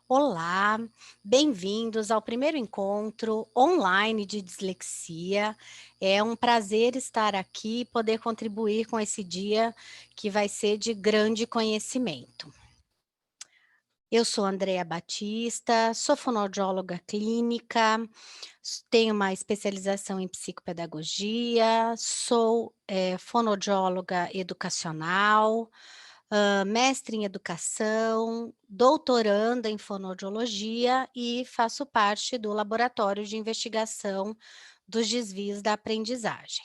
Olá, bem-vindos ao primeiro encontro online de dislexia. É um prazer estar aqui e poder contribuir com esse dia que vai ser de grande conhecimento. Eu sou Andrea Batista, sou fonoaudióloga clínica, tenho uma especialização em psicopedagogia, sou fonoaudióloga educacional, mestre em educação, doutoranda em fonoaudiologia e faço parte do laboratório de investigação dos desvios da aprendizagem.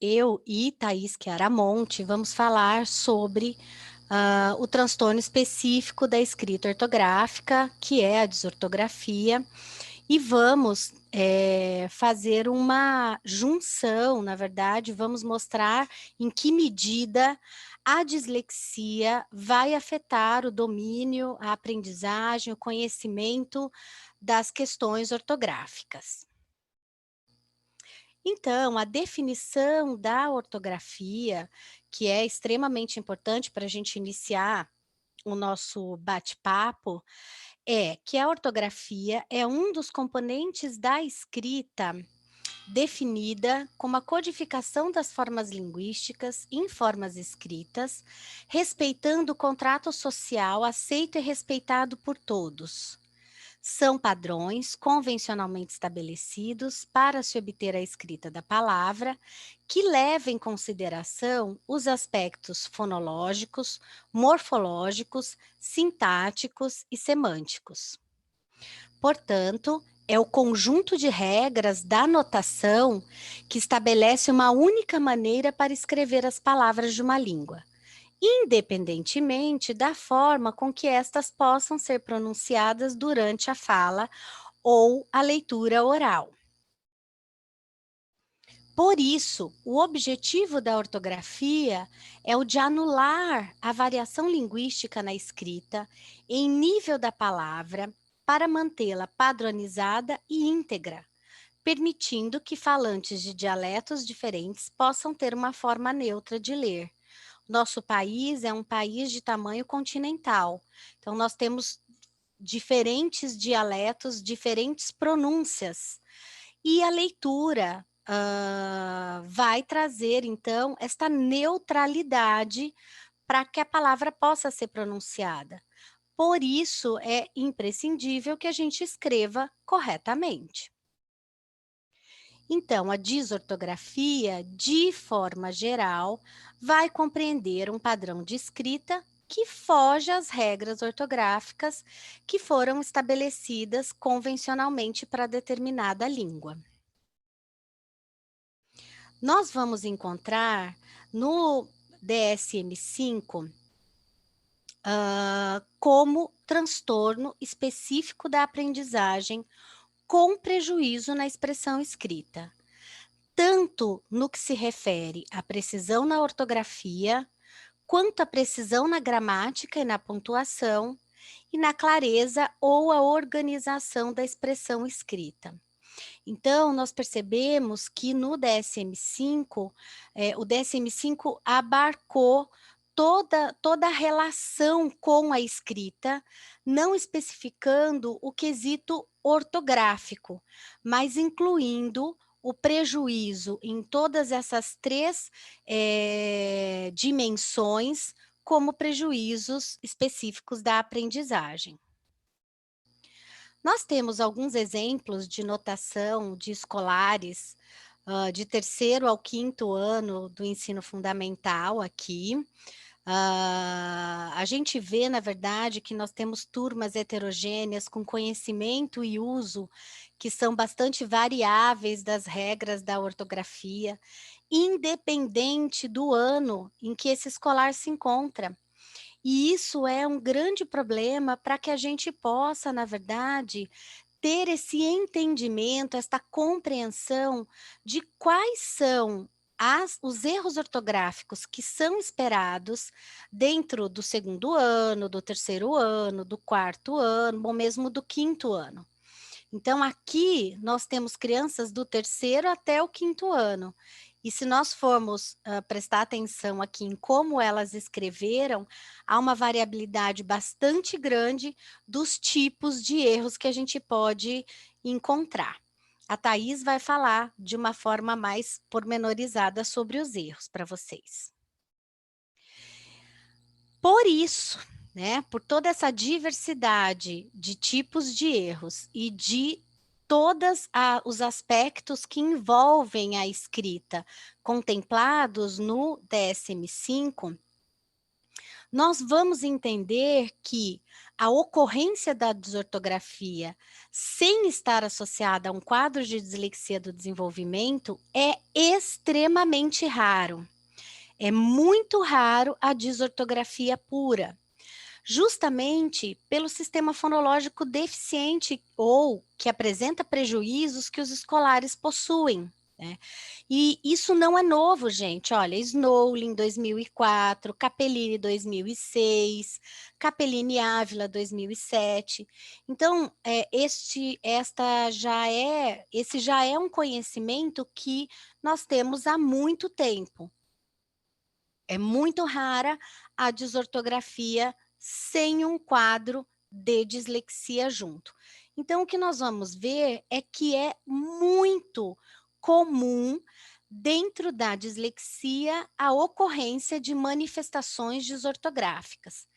Eu e Thaís Chiaramonte, vamos falar sobre o transtorno específico da escrita ortográfica, que é a desortografia, e vamos fazer uma junção, na verdade, vamos mostrar em que medida a dislexia vai afetar o domínio, a aprendizagem, o conhecimento das questões ortográficas. Então, a definição da ortografia, que é extremamente importante para a gente iniciar o nosso bate-papo, é que a ortografia é um dos componentes da escrita definida como a codificação das formas linguísticas em formas escritas, respeitando o contrato social aceito e respeitado por todos. São padrões convencionalmente estabelecidos para se obter a escrita da palavra, que leva em consideração os aspectos fonológicos, morfológicos, sintáticos e semânticos. Portanto, é o conjunto de regras da notação que estabelece uma única maneira para escrever as palavras de uma língua, independentemente da forma com que estas possam ser pronunciadas durante a fala ou a leitura oral. Por isso, o objetivo da ortografia é o de anular a variação linguística na escrita em nível da palavra para mantê-la padronizada e íntegra, permitindo que falantes de dialetos diferentes possam ter uma forma neutra de ler. Nosso país é um país de tamanho continental, então nós temos diferentes dialetos, diferentes pronúncias. E a leitura vai trazer, então, esta neutralidade para que a palavra possa ser pronunciada. Por isso, é imprescindível que a gente escreva corretamente. Então, a desortografia, de forma geral, vai compreender um padrão de escrita que foge às regras ortográficas que foram estabelecidas convencionalmente para determinada língua. Nós vamos encontrar no DSM-5 como transtorno específico da aprendizagem com prejuízo na expressão escrita, tanto no que se refere à precisão na ortografia, quanto à precisão na gramática e na pontuação, e na clareza ou a organização da expressão escrita. Então, nós percebemos que no DSM-5, o DSM-5 abarcou toda a relação com a escrita, não especificando o quesito ortográfico, mas incluindo o prejuízo em todas essas três dimensões como prejuízos específicos da aprendizagem. Nós temos alguns exemplos de notação de escolares, de terceiro ao quinto ano do ensino fundamental aqui. A gente vê, na verdade, que nós temos turmas heterogêneas com conhecimento e uso que são bastante variáveis das regras da ortografia, independente do ano em que esse escolar se encontra. E isso é um grande problema para que a gente possa, na verdade, ter esse entendimento, esta compreensão de quais são os erros ortográficos que são esperados dentro do segundo ano, do terceiro ano, do quarto ano, ou mesmo do quinto ano. Então, aqui nós temos crianças do terceiro até o quinto ano. E se nós formos prestar atenção aqui em como elas escreveram, há uma variabilidade bastante grande dos tipos de erros que a gente pode encontrar. A Thaís vai falar de uma forma mais pormenorizada sobre os erros para vocês. Por isso, né, por toda essa diversidade de tipos de erros e de todos os aspectos que envolvem a escrita contemplados no DSM-5, nós vamos entender que a ocorrência da desortografia sem estar associada a um quadro de dislexia do desenvolvimento é extremamente raro. É muito raro a desortografia pura, justamente pelo sistema fonológico deficiente ou que apresenta prejuízos que os escolares possuem, né? E isso não é novo, gente. Olha, Snowlin 2004, Capellini 2006, Capellini Ávila 2007. Então, esse já é um conhecimento que nós temos há muito tempo. É muito rara a desortografia sem um quadro de dislexia junto. Então, o que nós vamos ver é que é muito comum, dentro da dislexia, a ocorrência de manifestações desortográficas,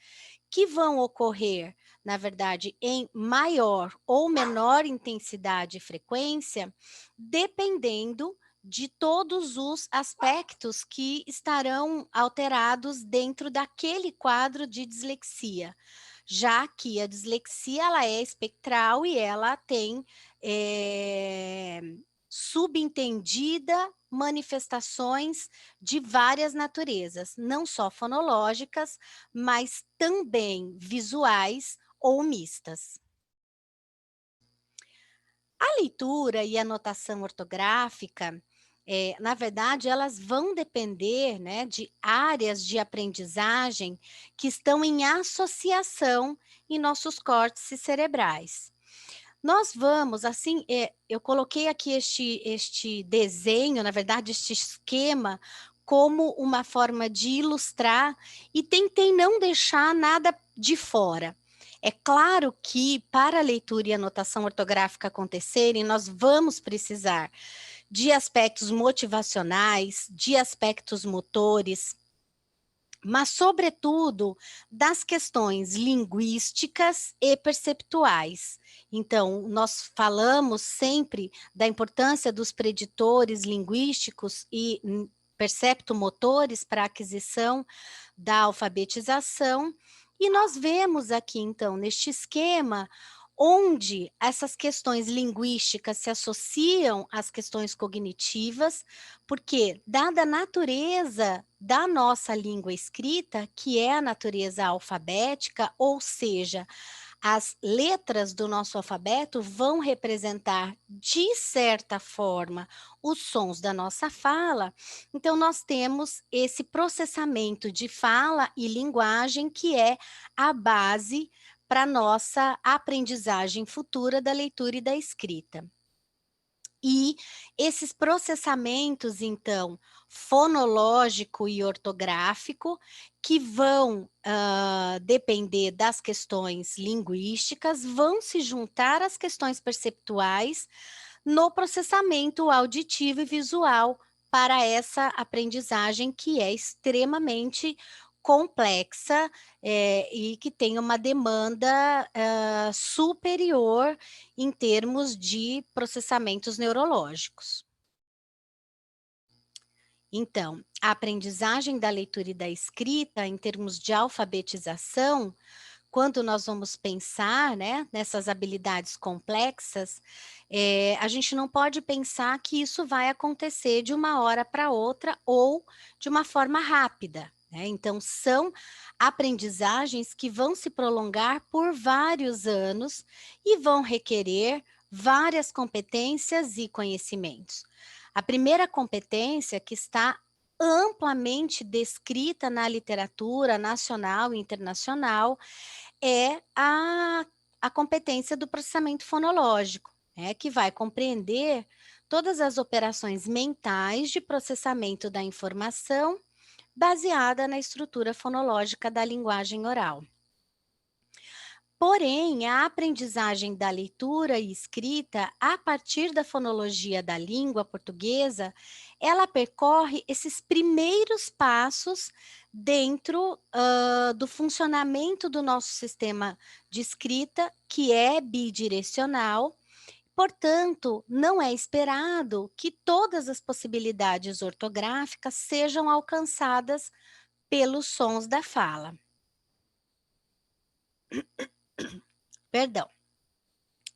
que vão ocorrer, na verdade, em maior ou menor intensidade e frequência, dependendo de todos os aspectos que estarão alterados dentro daquele quadro de dislexia, já que a dislexia ela é espectral e ela tem subentendida manifestações de várias naturezas, não só fonológicas, mas também visuais ou mistas. A leitura e a anotação ortográfica, na verdade, elas vão depender, né, de áreas de aprendizagem que estão em associação em nossos córtices cerebrais. Nós vamos, assim, eu coloquei aqui este desenho, na verdade, este esquema, como uma forma de ilustrar e tentei não deixar nada de fora. É claro que para a leitura e anotação ortográfica acontecerem, nós vamos precisar de aspectos motivacionais, de aspectos motores, mas, sobretudo, das questões linguísticas e perceptuais. Então, nós falamos sempre da importância dos preditores linguísticos e perceptomotores para a aquisição da alfabetização, e nós vemos aqui, então, neste esquema, onde essas questões linguísticas se associam às questões cognitivas, porque, dada a natureza da nossa língua escrita, que é a natureza alfabética, ou seja, as letras do nosso alfabeto vão representar, de certa forma, os sons da nossa fala, então nós temos esse processamento de fala e linguagem que é a base para nossa aprendizagem futura da leitura e da escrita. E esses processamentos, então, fonológico e ortográfico, que vão depender das questões linguísticas, vão se juntar às questões perceptuais no processamento auditivo e visual para essa aprendizagem que é extremamente complexa e que tem uma demanda superior em termos de processamentos neurológicos. Então, a aprendizagem da leitura e da escrita, em termos de alfabetização, quando nós vamos pensar, né, nessas habilidades complexas, a gente não pode pensar que isso vai acontecer de uma hora para outra ou de uma forma rápida, né? Então, são aprendizagens que vão se prolongar por vários anos e vão requerer várias competências e conhecimentos. A primeira competência que está amplamente descrita na literatura nacional e internacional é a competência do processamento fonológico, né, que vai compreender todas as operações mentais de processamento da informação baseada na estrutura fonológica da linguagem oral. Porém, a aprendizagem da leitura e escrita, a partir da fonologia da língua portuguesa, ela percorre esses primeiros passos dentro do funcionamento do nosso sistema de escrita, que é bidirecional. Portanto, não é esperado que todas as possibilidades ortográficas sejam alcançadas pelos sons da fala. Perdão.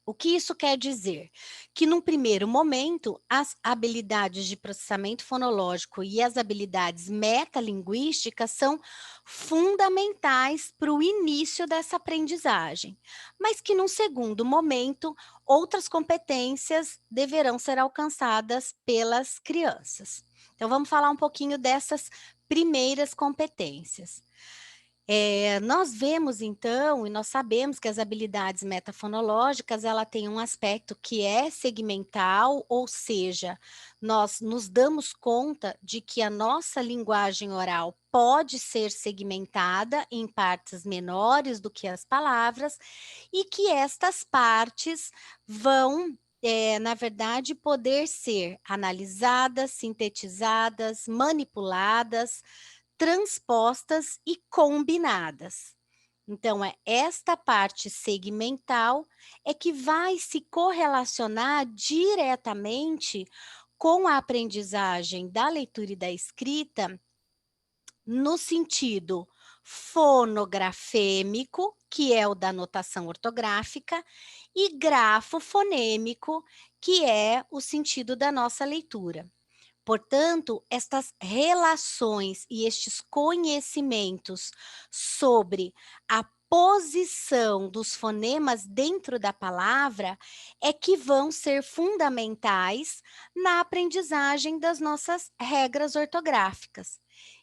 O que isso quer dizer? Que num primeiro momento, as habilidades de processamento fonológico e as habilidades metalinguísticas são fundamentais para o início dessa aprendizagem, mas que num segundo momento, outras competências deverão ser alcançadas pelas crianças. Então, vamos falar um pouquinho dessas primeiras competências. Nós vemos então, e nós sabemos que as habilidades metafonológicas, ela tem um aspecto que é segmental, ou seja, nós nos damos conta de que a nossa linguagem oral pode ser segmentada em partes menores do que as palavras, e que estas partes vão na verdade, poder ser analisadas, sintetizadas, manipuladas, transpostas e combinadas. Então, esta parte segmental é que vai se correlacionar diretamente com a aprendizagem da leitura e da escrita no sentido fonografêmico, que é o da notação ortográfica, e grafofonêmico, que é o sentido da nossa leitura. Portanto, estas relações e estes conhecimentos sobre a posição dos fonemas dentro da palavra é que vão ser fundamentais na aprendizagem das nossas regras ortográficas.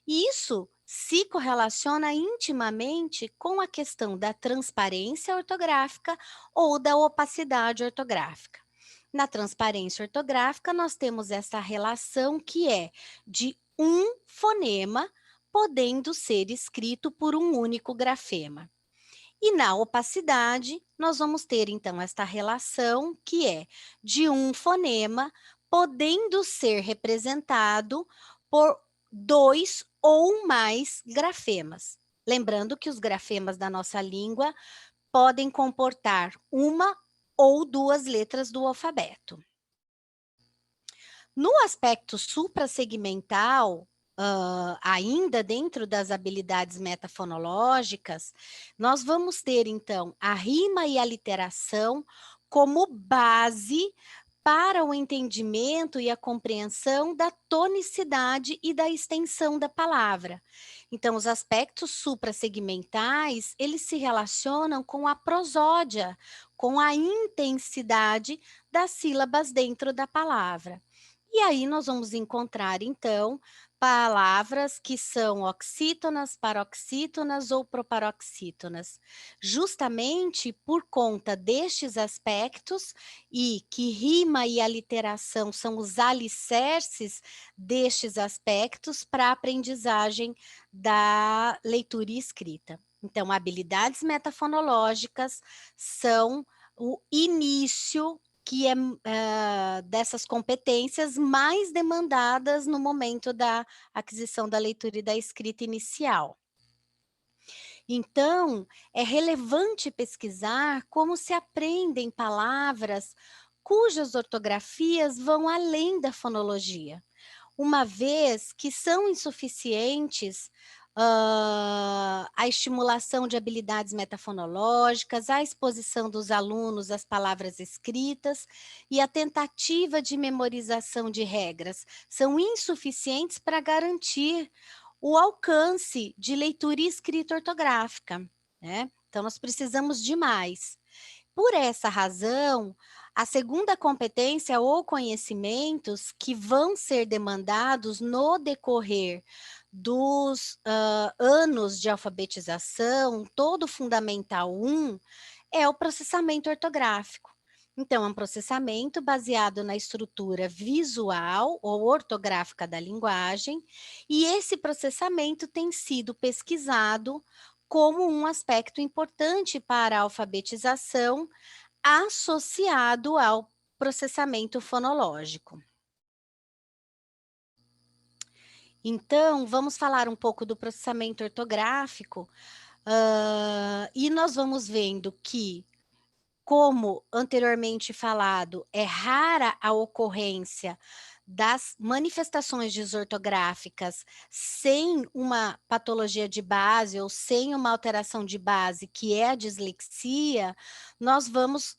Isso se correlaciona intimamente com a questão da transparência ortográfica ou da opacidade ortográfica. Na transparência ortográfica, nós temos essa relação que é de um fonema podendo ser escrito por um único grafema. E na opacidade, nós vamos ter então esta relação que é de um fonema podendo ser representado por 2 ou mais grafemas. Lembrando que os grafemas da nossa língua podem comportar uma ou 2 letras do alfabeto. No aspecto suprassegmental, ainda dentro das habilidades metafonológicas, nós vamos ter, então, a rima e a literação como base para o entendimento e a compreensão da tonicidade e da extensão da palavra. Então, os aspectos suprassegmentais, eles se relacionam com a prosódia, com a intensidade das sílabas dentro da palavra. E aí nós vamos encontrar, então, palavras que são oxítonas, paroxítonas ou proparoxítonas, justamente por conta destes aspectos e que rima e aliteração são os alicerces destes aspectos para a aprendizagem da leitura e escrita. Então, habilidades metafonológicas são o início que é dessas competências mais demandadas no momento da aquisição da leitura e da escrita inicial. Então, é relevante pesquisar como se aprendem palavras cujas ortografias vão além da fonologia, uma vez que são insuficientes a estimulação de habilidades metafonológicas, a exposição dos alunos às palavras escritas e a tentativa de memorização de regras são insuficientes para garantir o alcance de leitura e escrita ortográfica, né? Então, nós precisamos de mais. Por essa razão, a segunda competência ou conhecimentos que vão ser demandados no decorrer dos anos de alfabetização, todo Fundamental 1, é o processamento ortográfico. Então, é um processamento baseado na estrutura visual ou ortográfica da linguagem, e esse processamento tem sido pesquisado como um aspecto importante para a alfabetização associado ao processamento fonológico. Então, vamos falar um pouco do processamento ortográfico, e nós vamos vendo que, como anteriormente falado, é rara a ocorrência das manifestações desortográficas sem uma patologia de base ou sem uma alteração de base, que é a dislexia, nós vamos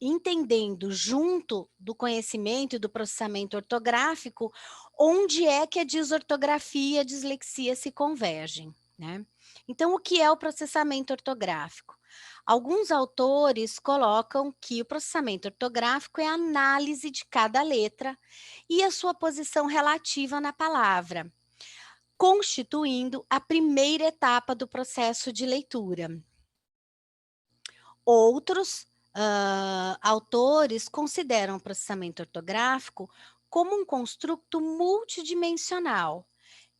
entendendo junto do conhecimento e do processamento ortográfico, onde é que a desortografia e a dislexia se convergem, né? Então, o que é o processamento ortográfico? Alguns autores colocam que o processamento ortográfico é a análise de cada letra e a sua posição relativa na palavra, constituindo a primeira etapa do processo de leitura. Outros autores consideram o processamento ortográfico como um construto multidimensional,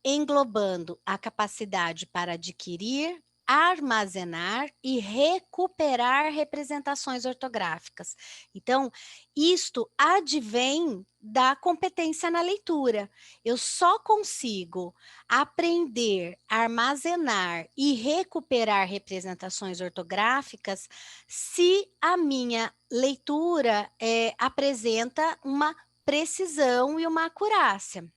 englobando a capacidade para adquirir, armazenar e recuperar representações ortográficas. Então, isto advém da competência na leitura. Eu só consigo aprender, armazenar e recuperar representações ortográficas se a minha leitura apresenta uma precisão e uma acurácia.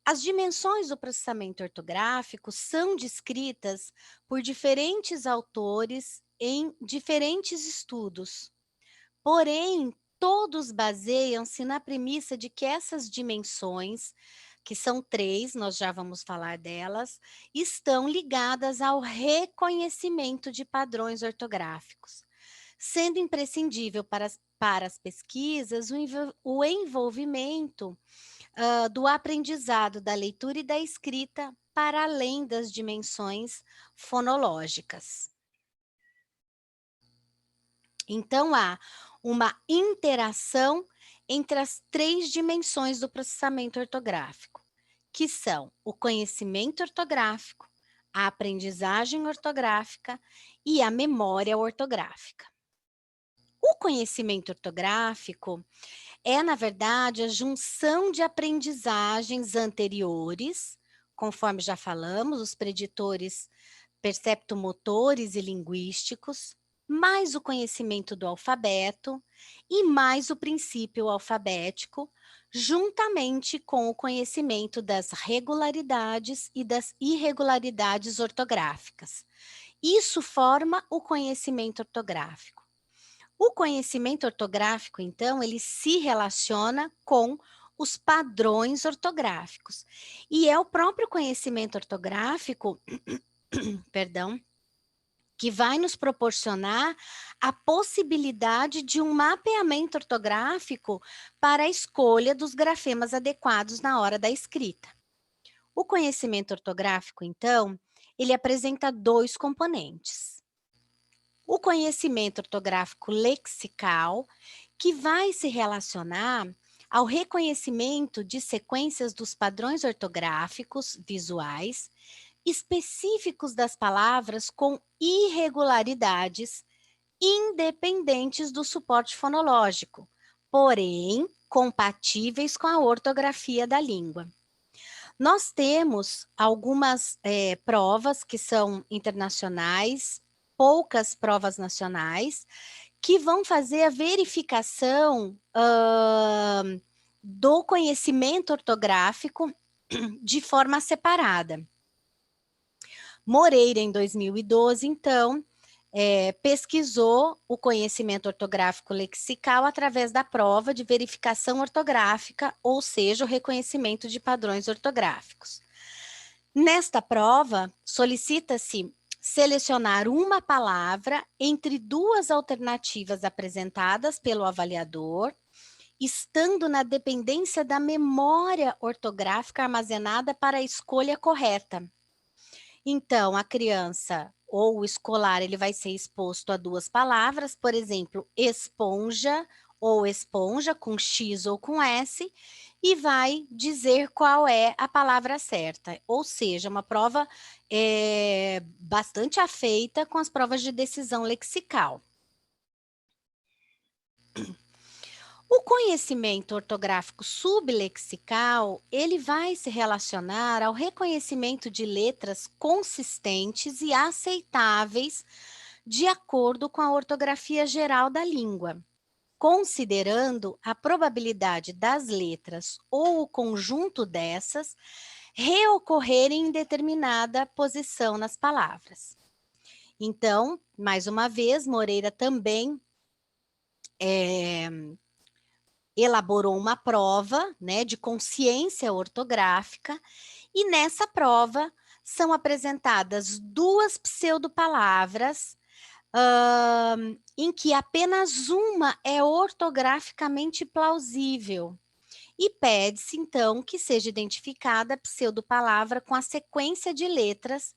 As dimensões do processamento ortográfico são descritas por diferentes autores em diferentes estudos. Porém, todos baseiam-se na premissa de que essas dimensões, que são 3, nós já vamos falar delas, estão ligadas ao reconhecimento de padrões ortográficos, sendo imprescindível para as pesquisas o envolvimento do aprendizado da leitura e da escrita para além das dimensões fonológicas. Então, há uma interação entre as 3 dimensões do processamento ortográfico, que são o conhecimento ortográfico, a aprendizagem ortográfica e a memória ortográfica. O conhecimento ortográfico é, na verdade, a junção de aprendizagens anteriores, conforme já falamos, os preditores perceptomotores e linguísticos, mais o conhecimento do alfabeto e mais o princípio alfabético, juntamente com o conhecimento das regularidades e das irregularidades ortográficas. Isso forma o conhecimento ortográfico. O conhecimento ortográfico, então, ele se relaciona com os padrões ortográficos. E é o próprio conhecimento ortográfico, perdão, que vai nos proporcionar a possibilidade de um mapeamento ortográfico para a escolha dos grafemas adequados na hora da escrita. O conhecimento ortográfico, então, ele apresenta 2 componentes. O conhecimento ortográfico lexical, que vai se relacionar ao reconhecimento de sequências dos padrões ortográficos visuais específicos das palavras com irregularidades independentes do suporte fonológico, porém compatíveis com a ortografia da língua. Nós temos algumas provas que são internacionais, poucas provas nacionais, que vão fazer a verificação do conhecimento ortográfico de forma separada. Moreira, em 2012, então, pesquisou o conhecimento ortográfico lexical através da prova de verificação ortográfica, ou seja, o reconhecimento de padrões ortográficos. Nesta prova, solicita-se selecionar uma palavra entre 2 alternativas apresentadas pelo avaliador, estando na dependência da memória ortográfica armazenada para a escolha correta. Então, a criança ou o escolar ele vai ser exposto a 2 palavras, por exemplo, esponja ou esponja, com X ou com S, e vai dizer qual é a palavra certa. Ou seja, uma prova bastante afeita com as provas de decisão lexical. O conhecimento ortográfico sublexical, ele vai se relacionar ao reconhecimento de letras consistentes e aceitáveis de acordo com a ortografia geral da língua, considerando a probabilidade das letras ou o conjunto dessas reocorrerem em determinada posição nas palavras. Então, mais uma vez, Moreira também elaborou uma prova, né, de consciência ortográfica, e nessa prova são apresentadas 2 pseudopalavras, em que apenas uma é ortograficamente plausível. E pede-se, então, que seja identificada a pseudopalavra com a sequência de letras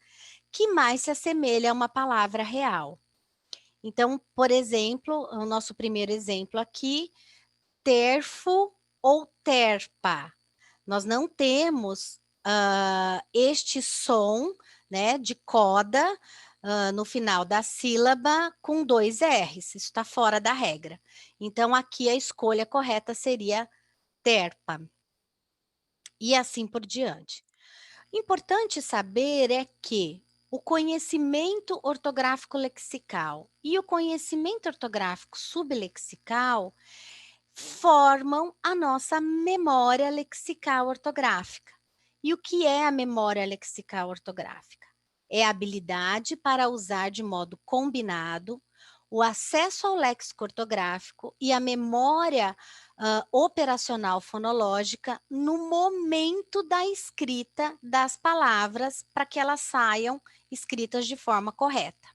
que mais se assemelha a uma palavra real. Então, por exemplo, o nosso primeiro exemplo aqui, terfo ou terpa. Nós não temos este som, né, de coda no final da sílaba com 2 R's. Isso está fora da regra. Então, aqui a escolha correta seria terpa. E assim por diante. Importante saber é que o conhecimento ortográfico lexical e o conhecimento ortográfico sublexical formam a nossa memória lexical ortográfica. E o que é a memória lexical ortográfica? É a habilidade para usar de modo combinado o acesso ao léxico ortográfico e a memória operacional fonológica no momento da escrita das palavras para que elas saiam escritas de forma correta.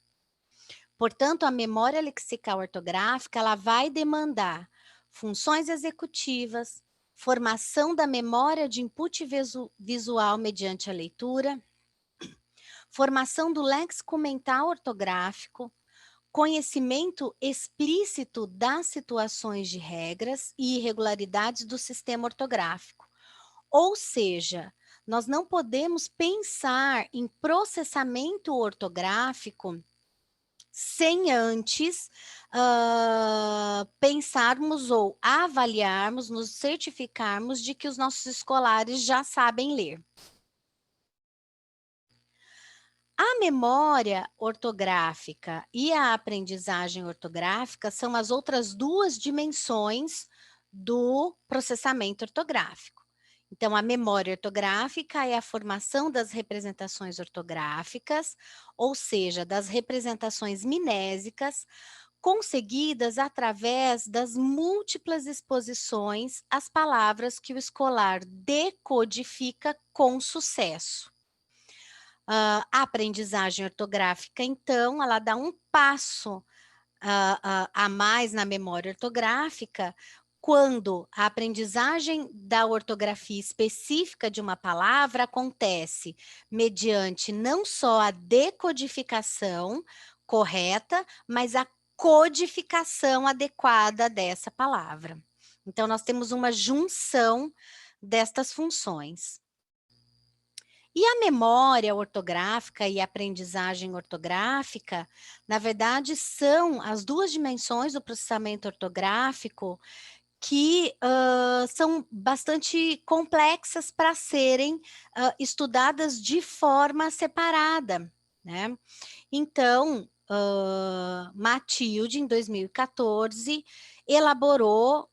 Portanto, a memória lexical ortográfica ela vai demandar funções executivas, formação da memória de input visual mediante a leitura, formação do léxico mental ortográfico, conhecimento explícito das situações de regras e irregularidades do sistema ortográfico. Ou seja, nós não podemos pensar em processamento ortográfico sem antes pensarmos ou avaliarmos, nos certificarmos de que os nossos escolares já sabem ler. A memória ortográfica e a aprendizagem ortográfica são as outras 2 dimensões do processamento ortográfico. Então, a memória ortográfica é a formação das representações ortográficas, ou seja, das representações minésicas, conseguidas através das múltiplas exposições às palavras que o escolar decodifica com sucesso. A aprendizagem ortográfica, então, ela dá um passo a mais na memória ortográfica, quando a aprendizagem da ortografia específica de uma palavra acontece mediante não só a decodificação correta, mas a codificação adequada dessa palavra. Então, nós temos uma junção destas funções. E a memória ortográfica e a aprendizagem ortográfica, na verdade, são as 2 dimensões do processamento ortográfico que são bastante complexas para serem estudadas de forma separada, né? Então, Matilde, em 2014, elaborou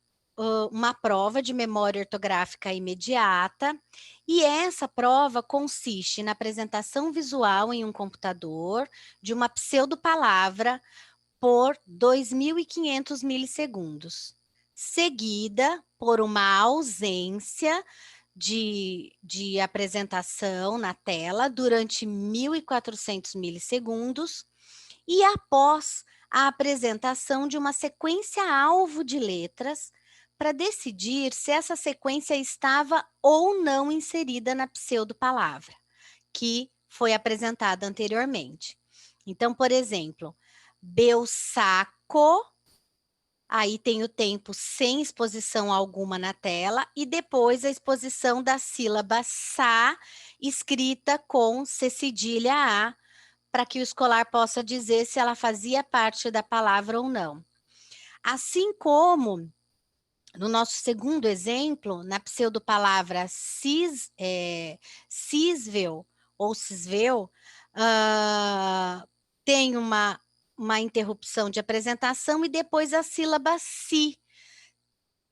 uma prova de memória ortográfica imediata, e essa prova consiste na apresentação visual em um computador de uma pseudopalavra por 2.500 milissegundos, seguida por uma ausência de apresentação na tela durante 1.400 milissegundos, e após a apresentação de uma sequência alvo de letras para decidir se essa sequência estava ou não inserida na pseudopalavra, que foi apresentada anteriormente. Então, por exemplo, Belsaco, aí tem o tempo sem exposição alguma na tela, e depois a exposição da sílaba sa, escrita com C cedilha A, para que o escolar possa dizer se ela fazia parte da palavra ou não. Assim como no nosso segundo exemplo, na pseudopalavra cisvel ou cisvel, tem uma interrupção de apresentação e depois a sílaba si,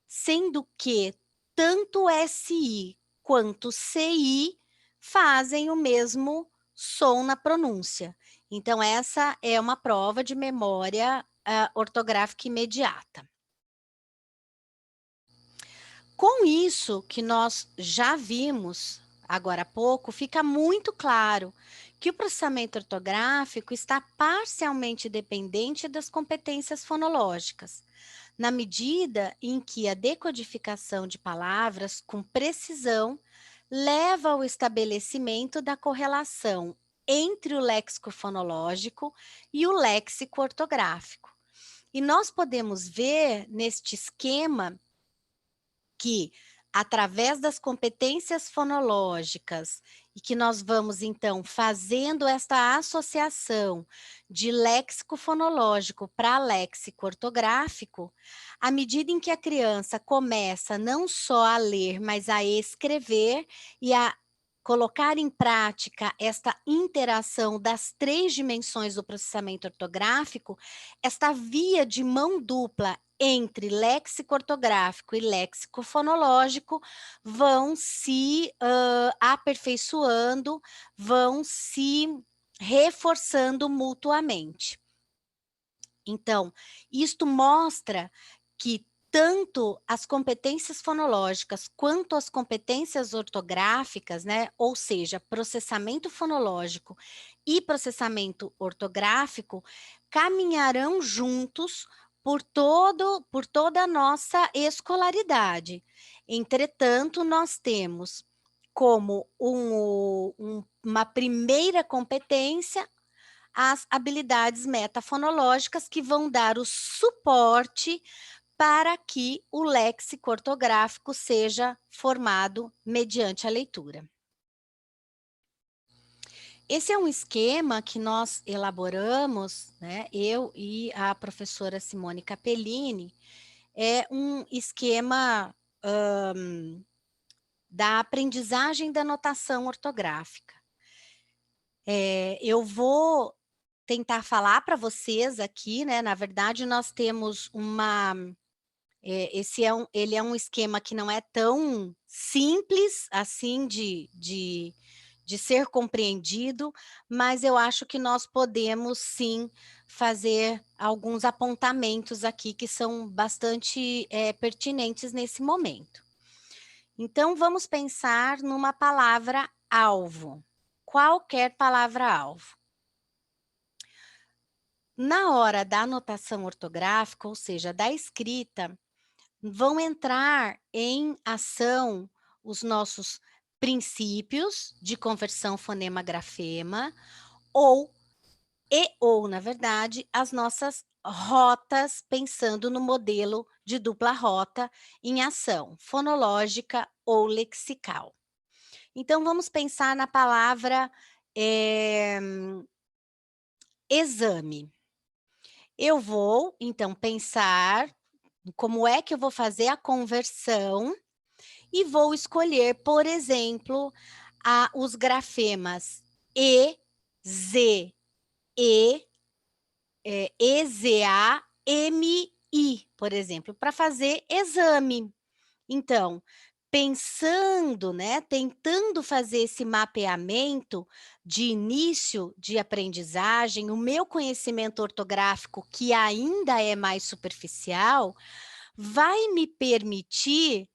sendo que tanto SI quanto CI fazem o mesmo som na pronúncia. Então, essa é uma prova de memória ortográfica imediata. Com isso que nós já vimos agora há pouco, fica muito claro que o processamento ortográfico está parcialmente dependente das competências fonológicas, na medida em que a decodificação de palavras com precisão leva ao estabelecimento da correlação entre o léxico fonológico e o léxico ortográfico. E nós podemos ver neste esquema que, através das competências fonológicas, e que nós vamos, então, fazendo esta associação de léxico fonológico para léxico ortográfico, à medida em que a criança começa não só a ler, mas a escrever e a colocar em prática esta interação das 3 dimensões do processamento ortográfico, esta via de mão dupla entre léxico ortográfico e léxico fonológico vão se aperfeiçoando, vão se reforçando mutuamente. Então, isto mostra que tanto as competências fonológicas quanto as competências ortográficas, né, ou seja, processamento fonológico e processamento ortográfico, caminharão juntos por toda a nossa escolaridade. Entretanto, nós temos como uma primeira competência as habilidades metafonológicas que vão dar o suporte para que o léxico ortográfico seja formado mediante a leitura. Esse é um esquema que nós elaboramos, né, eu e a professora Simone Capellini, é um esquema da aprendizagem da notação ortográfica. Eu vou tentar falar para vocês aqui, né, na verdade nós temos ele é um esquema que não é tão simples, assim, de ser compreendido, mas eu acho que nós podemos sim fazer alguns apontamentos aqui que são bastante pertinentes nesse momento. Então, vamos pensar numa palavra-alvo, qualquer palavra-alvo. Na hora da anotação ortográfica, ou seja, da escrita, vão entrar em ação os nossos princípios de conversão fonema-grafema, ou, na verdade, as nossas rotas, pensando no modelo de dupla rota em ação, fonológica ou lexical. Então, vamos pensar na palavra exame. Eu vou, então, pensar como é que eu vou fazer a conversão e vou escolher, por exemplo, os grafemas E, Z, E, EZA, MI, por exemplo, para fazer exame. Então, pensando, né, tentando fazer esse mapeamento de início de aprendizagem, o meu conhecimento ortográfico, que ainda é mais superficial, vai me permitir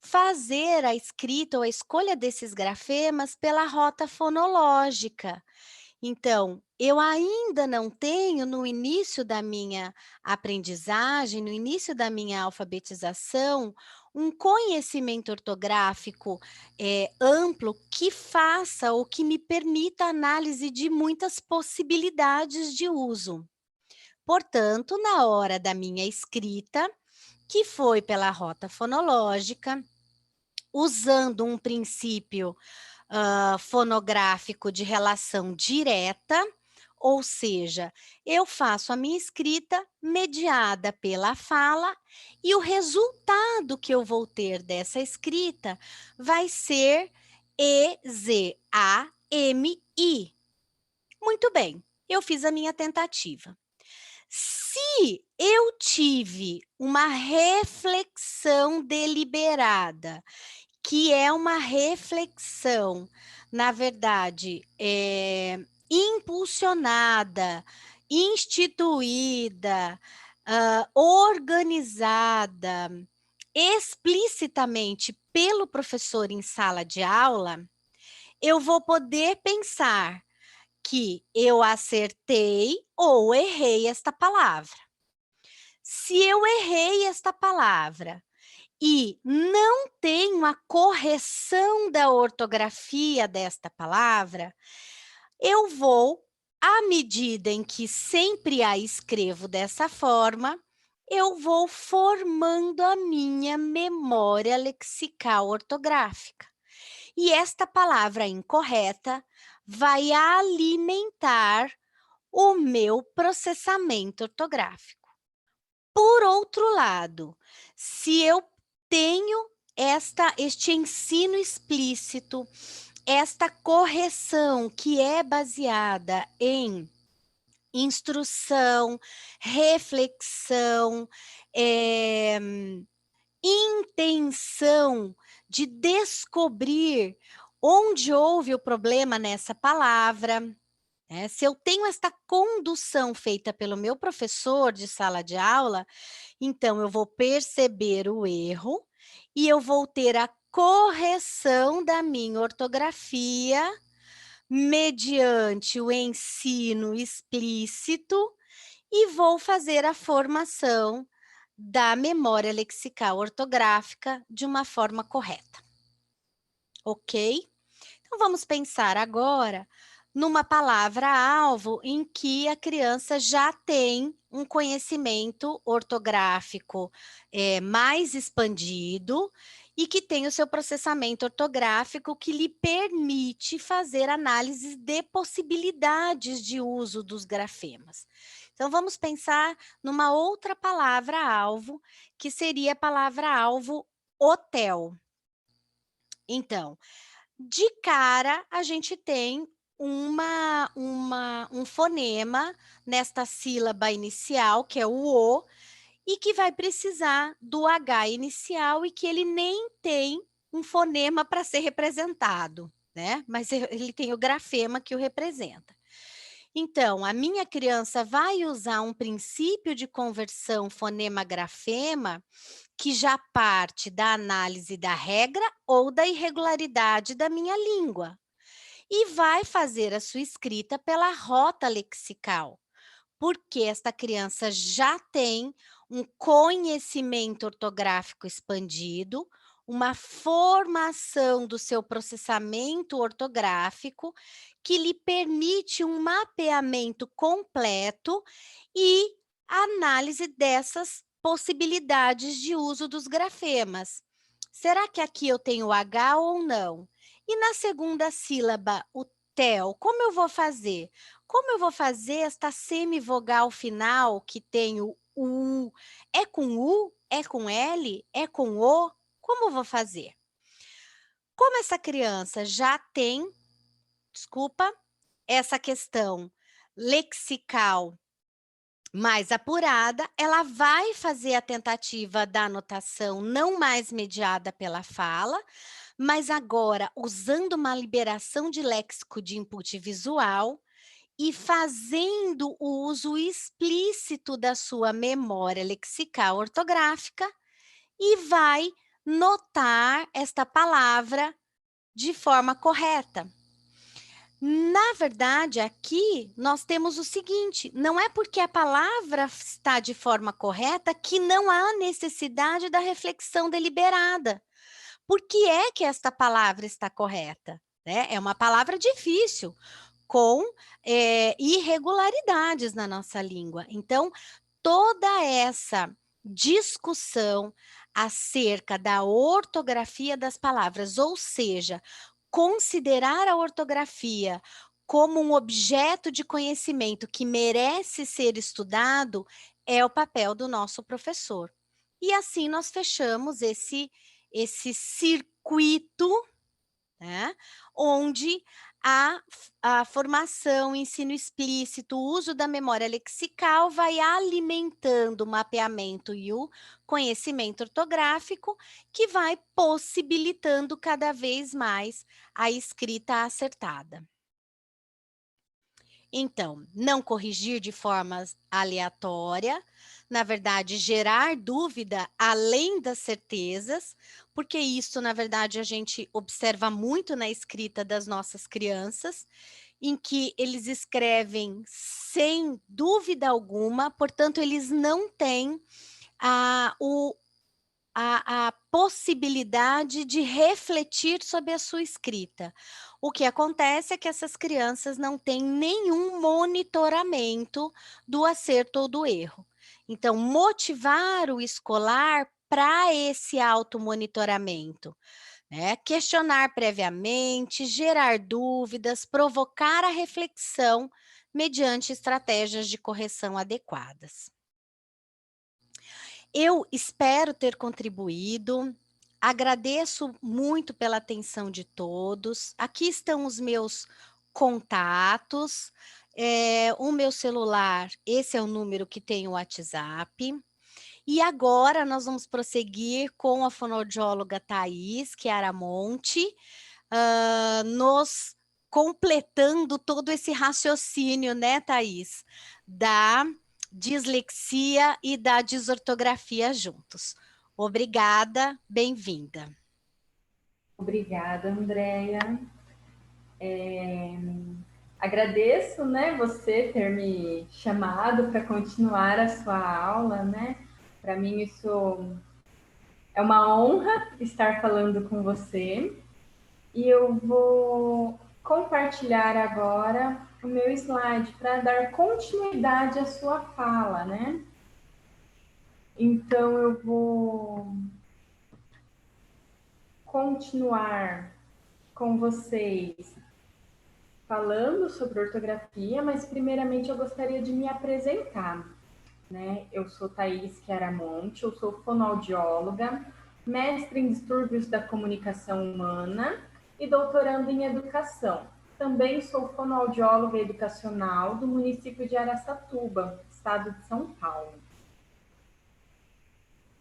fazer a escrita ou a escolha desses grafemas pela rota fonológica. Então, eu ainda não tenho, no início da minha aprendizagem, no início da minha alfabetização, um conhecimento ortográfico, amplo que faça ou que me permita análise de muitas possibilidades de uso. Portanto, na hora da minha escrita, que foi pela rota fonológica, usando um princípio fonográfico de relação direta, ou seja, eu faço a minha escrita mediada pela fala e o resultado que eu vou ter dessa escrita vai ser EZAMI. Muito bem, eu fiz a minha tentativa. Se eu tive uma reflexão deliberada, que é uma reflexão, na verdade, impulsionada, instituída, organizada, explicitamente pelo professor em sala de aula, eu vou poder pensar que eu acertei ou errei esta palavra. Se eu errei esta palavra e não tenho a correção da ortografia desta palavra, eu vou, à medida em que sempre a escrevo dessa forma, eu vou formando a minha memória lexical ortográfica. E esta palavra incorreta vai alimentar o meu processamento ortográfico. Por outro lado, se eu tenho este ensino explícito, esta correção que é baseada em instrução, reflexão, intenção de descobrir onde houve o problema nessa palavra, né? Se eu tenho esta condução feita pelo meu professor de sala de aula, então eu vou perceber o erro e eu vou ter a correção da minha ortografia mediante o ensino explícito e vou fazer a formação da memória lexical ortográfica de uma forma correta. Ok? Então vamos pensar agora numa palavra-alvo em que a criança já tem um conhecimento ortográfico mais expandido e que tem o seu processamento ortográfico que lhe permite fazer análise de possibilidades de uso dos grafemas. Então, vamos pensar numa outra palavra-alvo, que seria a palavra-alvo hotel. Então, de cara, a gente tem um fonema nesta sílaba inicial, que é o O, e que vai precisar do H inicial e que ele nem tem um fonema para ser representado, né? Mas ele tem o grafema que o representa. Então, a minha criança vai usar um princípio de conversão fonema-grafema que já parte da análise da regra ou da irregularidade da minha língua e vai fazer a sua escrita pela rota lexical, porque esta criança já tem um conhecimento ortográfico expandido, uma formação do seu processamento ortográfico que lhe permite um mapeamento completo e análise dessas possibilidades de uso dos grafemas. Será que aqui eu tenho H ou não? E na segunda sílaba, o tel, como eu vou fazer? Como eu vou fazer esta semivogal final que tem o U? É com U? É com L? É com O? Como eu vou fazer? Como essa criança já tem, desculpa, essa questão lexical mais apurada, ela vai fazer a tentativa da anotação não mais mediada pela fala, mas agora usando uma liberação de léxico de input visual e fazendo o uso explícito da sua memória lexical ortográfica e vai notar esta palavra de forma correta. Na verdade, aqui nós temos o seguinte: não é porque a palavra está de forma correta que não há necessidade da reflexão deliberada. Por que é que esta palavra está correta? Né? É uma palavra difícil, com irregularidades na nossa língua. Então, toda essa discussão acerca da ortografia das palavras, ou seja, considerar a ortografia como um objeto de conhecimento que merece ser estudado, é o papel do nosso professor. E assim nós fechamos esse circuito, né, onde a formação, ensino explícito, o uso da memória lexical vai alimentando o mapeamento e o conhecimento ortográfico, que vai possibilitando cada vez mais a escrita acertada. Então, não corrigir de forma aleatória, na verdade, gerar dúvida além das certezas, porque isso, na verdade, a gente observa muito na escrita das nossas crianças, em que eles escrevem sem dúvida alguma, portanto, eles não têm a, o, a possibilidade de refletir sobre a sua escrita. O que acontece é que essas crianças não têm nenhum monitoramento do acerto ou do erro. Então, motivar o escolar para esse automonitoramento, né? Questionar previamente, gerar dúvidas, provocar a reflexão mediante estratégias de correção adequadas. Eu espero ter contribuído, agradeço muito pela atenção de todos. Aqui estão os meus contatos, o meu celular, esse é o número que tem o WhatsApp. E agora nós vamos prosseguir com a fonoaudióloga Thaís Chiaramonte, nos completando todo esse raciocínio, né, Thaís, da dislexia e da desortografia juntos. Obrigada, bem-vinda. Obrigada, Andréia. Agradeço, né, você ter me chamado para continuar a sua aula, né? Para mim isso é uma honra estar falando com você. E eu vou compartilhar agora o meu slide para dar continuidade à sua fala, né? Então eu vou continuar com vocês falando sobre ortografia, mas primeiramente eu gostaria de me apresentar, né? Eu sou Thaís Chiaramonte, eu sou fonoaudióloga, mestre em distúrbios da comunicação humana e doutorando em educação. Também sou fonoaudióloga educacional do município de Araçatuba, estado de São Paulo.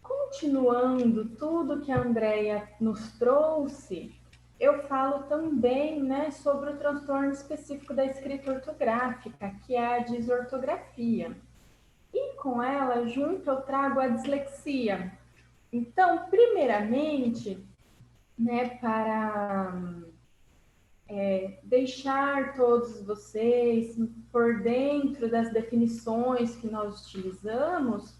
Continuando tudo que a Andréia nos trouxe, eu falo também, né, sobre o transtorno específico da escrita ortográfica, que é a desortografia. E com ela, junto, eu trago a dislexia. Então, primeiramente, né, para deixar todos vocês por dentro das definições que nós utilizamos,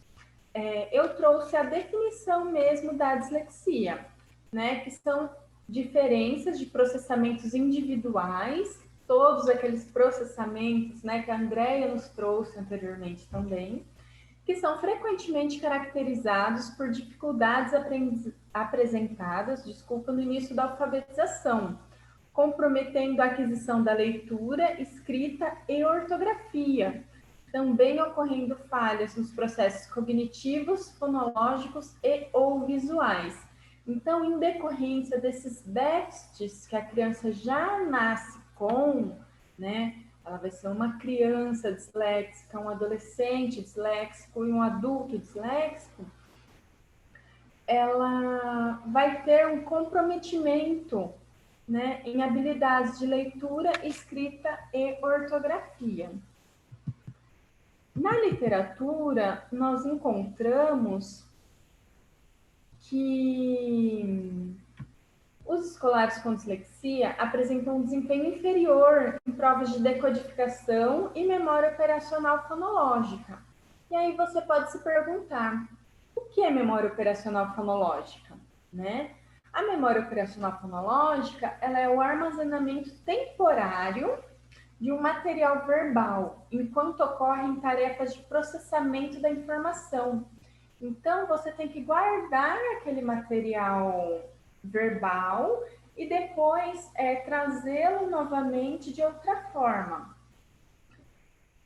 eu trouxe a definição mesmo da dislexia, né, que são diferenças de processamentos individuais, todos aqueles processamentos, né, que a Andréia nos trouxe anteriormente também, que são frequentemente caracterizados por dificuldades apresentadas, no início da alfabetização, comprometendo a aquisição da leitura, escrita e ortografia, também ocorrendo falhas nos processos cognitivos, fonológicos e ou visuais. Então, em decorrência desses déficits que a criança já nasce com, né, ela vai ser uma criança disléxica, um adolescente disléxico e um adulto disléxico, ela vai ter um comprometimento, né, em habilidades de leitura, escrita e ortografia. Na literatura, nós encontramos que os escolares com dislexia apresentam um desempenho inferior em provas de decodificação e memória operacional fonológica. E aí você pode se perguntar, o que é memória operacional fonológica, né? A memória operacional fonológica, ela é o armazenamento temporário de um material verbal, enquanto ocorrem tarefas de processamento da informação. Então, você tem que guardar aquele material verbal e depois trazê-lo novamente de outra forma.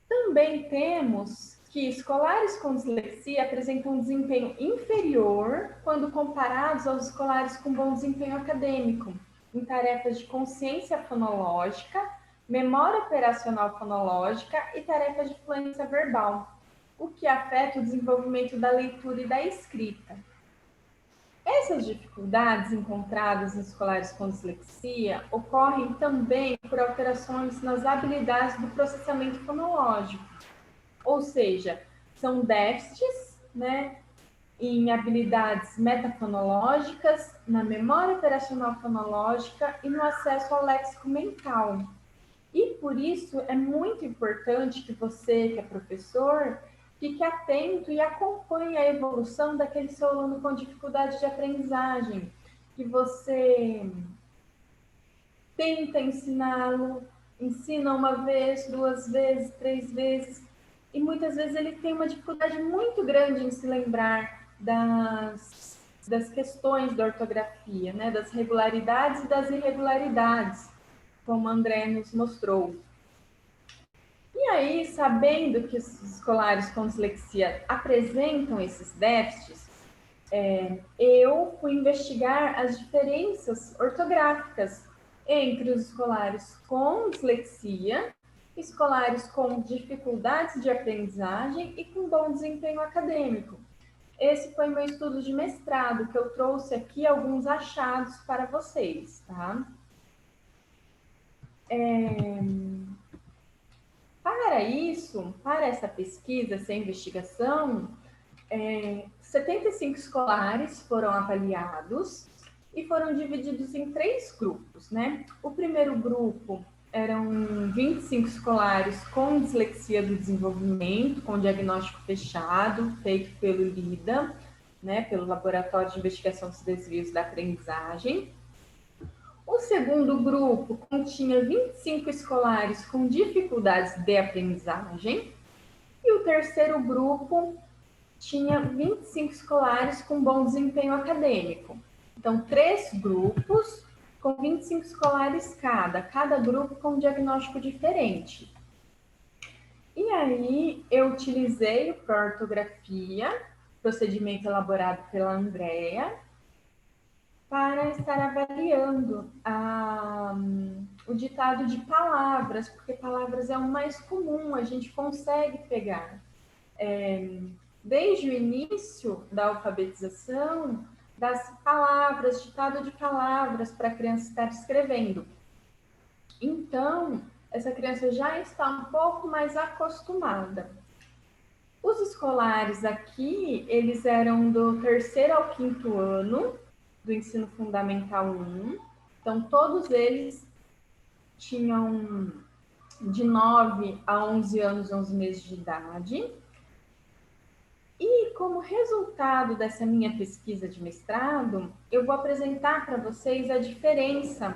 Também temos que escolares com dislexia apresentam um desempenho inferior quando comparados aos escolares com bom desempenho acadêmico, em tarefas de consciência fonológica, memória operacional fonológica e tarefas de fluência verbal, o que afeta o desenvolvimento da leitura e da escrita. Essas dificuldades encontradas em escolares com dislexia ocorrem também por alterações nas habilidades do processamento fonológico, ou seja, são déficits, né, em habilidades metafonológicas, na memória operacional fonológica e no acesso ao léxico mental. E por isso é muito importante que você, que é professor, fique atento e acompanhe a evolução daquele seu aluno com dificuldade de aprendizagem, que você tenta ensiná-lo, ensina uma vez, duas vezes, três vezes, e muitas vezes ele tem uma dificuldade muito grande em se lembrar das questões da ortografia, né? Das regularidades e das irregularidades, como a André nos mostrou. E aí, sabendo que os escolares com dislexia apresentam esses déficits, eu fui investigar as diferenças ortográficas entre os escolares com dislexia, escolares com dificuldades de aprendizagem e com bom desempenho acadêmico. Esse foi meu estudo de mestrado, que eu trouxe aqui alguns achados para vocês, tá? Para isso, para essa pesquisa, essa investigação, 75 escolares foram avaliados e foram divididos em 3 grupos, né? O primeiro grupo eram 25 escolares com dislexia do desenvolvimento, com diagnóstico fechado, feito pelo LIDA, né? Pelo Laboratório de Investigação dos Desvios da Aprendizagem. O segundo grupo continha 25 escolares com dificuldades de aprendizagem. E o terceiro grupo tinha 25 escolares com bom desempenho acadêmico. Então, 3 grupos com 25 escolares cada grupo com um diagnóstico diferente. E aí, eu utilizei o pró-ortografia, procedimento elaborado pela Andrea, para estar avaliando o ditado de palavras, porque palavras é o mais comum, a gente consegue pegar. Desde o início da alfabetização, das palavras, ditado de palavras para a criança estar escrevendo. Então, essa criança já está um pouco mais acostumada. Os escolares aqui, eles eram do 3º ao 5º ano, do ensino fundamental 1. Então, todos eles tinham de 9 a 11 anos, 11 meses de idade. E como resultado dessa minha pesquisa de mestrado, eu vou apresentar para vocês a diferença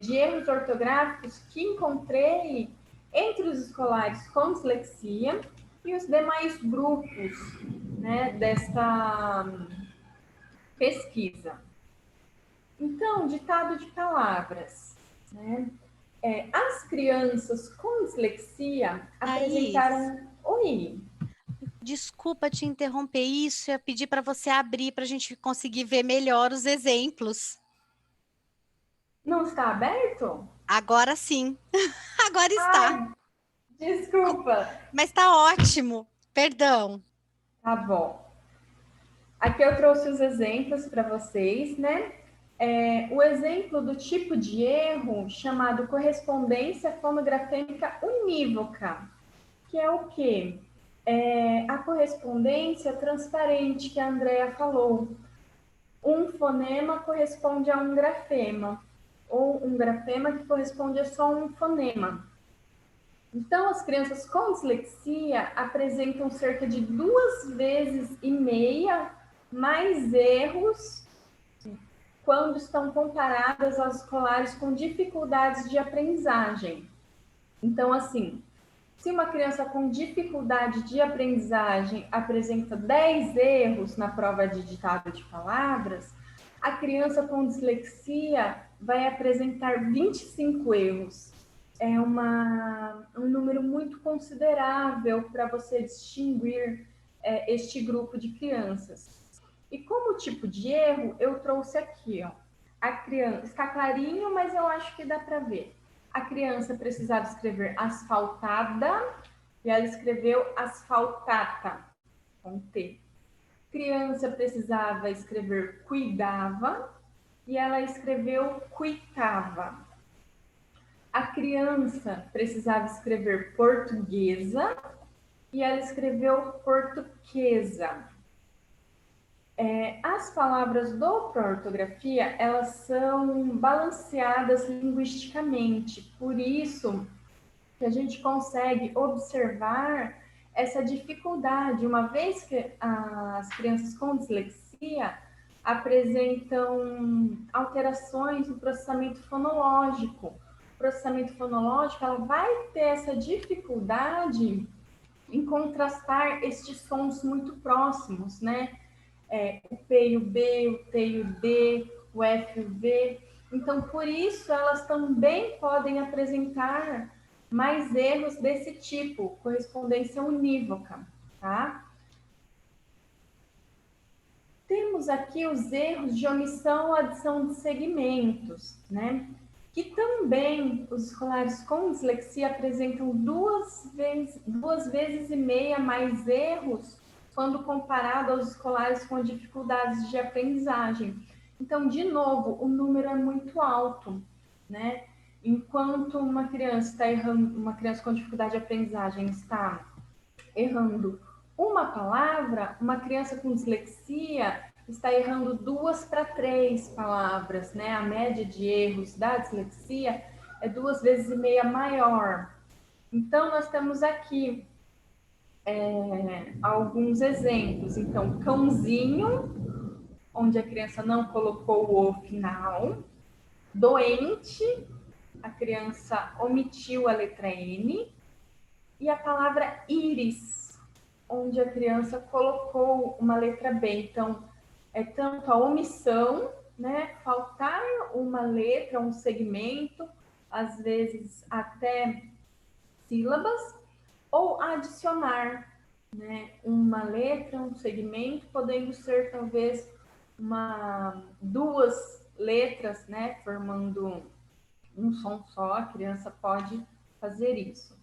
de erros ortográficos que encontrei entre os escolares com dislexia e os demais grupos, né, desta pesquisa. Então, ditado de palavras, né? As crianças com dislexia apresentaram... Oi! Desculpa te interromper, isso eu ia pedir para você abrir para a gente conseguir ver melhor os exemplos. Não está aberto? Agora sim, agora está. Ai, desculpa. Mas está ótimo, perdão. Tá bom. Aqui eu trouxe os exemplos para vocês, né? O exemplo do tipo de erro chamado correspondência fonografêmica unívoca, que é o quê? A correspondência transparente que a Andrea falou. um fonema corresponde a um grafema, ou um grafema que corresponde a só um fonema. Então, as crianças com dislexia apresentam cerca de 2,5 vezes mais erros quando estão comparadas aos escolares com dificuldades de aprendizagem. Então, assim, se uma criança com dificuldade de aprendizagem apresenta 10 erros na prova de ditado de palavras, a criança com dislexia vai apresentar 25 erros. É um número muito considerável para você distinguir este grupo de crianças. E como tipo de erro, eu trouxe aqui, ó. A criança, está clarinho, mas eu acho que dá para ver. A criança precisava escrever asfaltada e ela escreveu asfaltata, com T. Criança precisava escrever cuidava e ela escreveu cuitava. A criança precisava escrever portuguesa e ela escreveu portuguesa. As palavras do Pró-Ortografia, elas são balanceadas linguisticamente, por isso que a gente consegue observar essa dificuldade, uma vez que as crianças com dislexia apresentam alterações no processamento fonológico. O processamento fonológico, ela vai ter essa dificuldade em contrastar estes sons muito próximos, né? O P e o B, o T e o D, o F e o V. Então, por isso, elas também podem apresentar mais erros desse tipo, correspondência unívoca, tá? Temos aqui os erros de omissão ou adição de segmentos, né? Que também os escolares com dislexia apresentam 2,5 vezes mais erros quando comparado aos escolares com dificuldades de aprendizagem. Então, de novo, o número é muito alto, né? Enquanto uma criança está errando, uma criança com dificuldade de aprendizagem está errando uma palavra, uma criança com dislexia está errando 2 para 3 palavras, né? A média de erros da dislexia é 2,5 vezes maior. Então, nós temos aqui alguns exemplos. Então, cãozinho, onde a criança não colocou o final. Doente, a criança omitiu a letra N. E a palavra íris, onde a criança colocou uma letra B. Então, é tanto a omissão, né? Faltar uma letra, um segmento, às vezes até sílabas, ou adicionar, né? Uma letra, um segmento, podendo ser talvez duas letras, né? Formando um som só, a criança pode fazer isso.